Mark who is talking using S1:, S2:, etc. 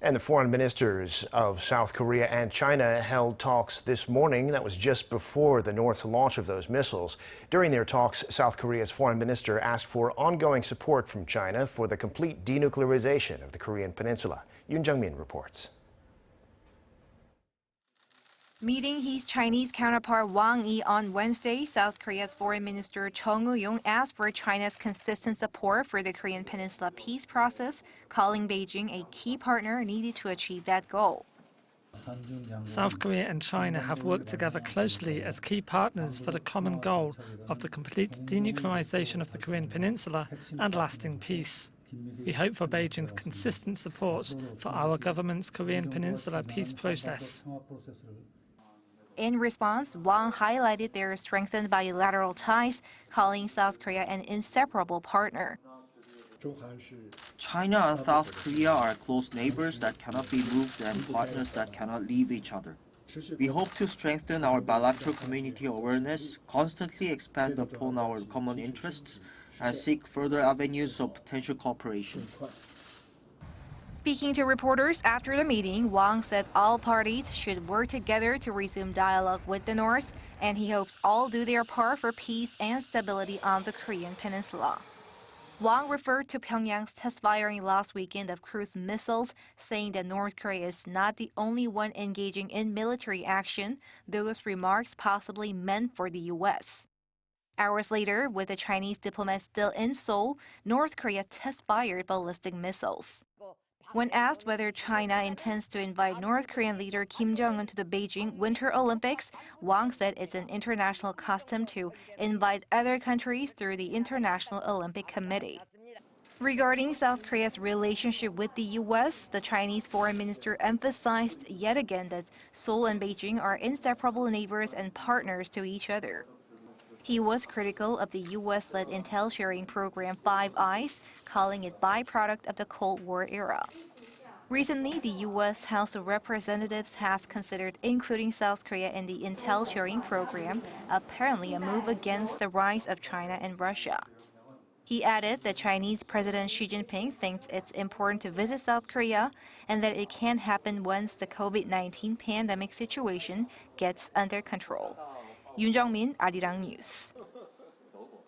S1: And the foreign ministers of South Korea and China held talks this morning. That was just before the North's launch of those missiles. During their talks, South Korea's foreign minister asked for ongoing support from China for the complete denuclearization of the Korean Peninsula. Yoon Jung-min reports.
S2: Meeting his Chinese counterpart Wang Yi on Wednesday, South Korea's Foreign Minister Chung Eui-yong asked for China's consistent support for the Korean Peninsula Peace Process, calling Beijing a key partner needed to achieve that goal.
S3: South Korea and China have worked together closely as key partners for the common goal of the complete denuclearization of the Korean Peninsula and lasting peace. We hope for Beijing's consistent support for our government's Korean Peninsula Peace Process.
S2: In response, Wang highlighted their strengthened bilateral ties, calling South Korea an inseparable partner.
S4: China and South Korea are close neighbors that cannot be moved and partners that cannot leave each other. We hope to strengthen our bilateral community awareness, constantly expand upon our common interests, and seek further avenues of potential cooperation.
S2: Speaking to reporters after the meeting, Wang said all parties should work together to resume dialogue with the North, and he hopes all do their part for peace and stability on the Korean Peninsula. Wang referred to Pyongyang's test firing last weekend of cruise missiles, saying that North Korea is not the only one engaging in military action, those remarks possibly meant for the U.S. Hours later, with the Chinese diplomat still in Seoul, North Korea test-fired ballistic missiles. When asked whether China intends to invite North Korean leader Kim Jong-un to the Beijing Winter Olympics, Wang said it's an international custom to invite other countries through the International Olympic Committee. Regarding South Korea's relationship with the U.S., the Chinese foreign minister emphasized yet again that Seoul and Beijing are inseparable neighbors and partners to each other. He was critical of the U.S.-led intel sharing program Five Eyes, calling it byproduct of the Cold War era. Recently, the U.S. House of Representatives has considered including South Korea in the intel sharing program, apparently a move against the rise of China and Russia. He added that Chinese President Xi Jinping thinks it's important to visit South Korea and that it can happen once the COVID-19 pandemic situation gets under control. Yoon Jung-min, Arirang News.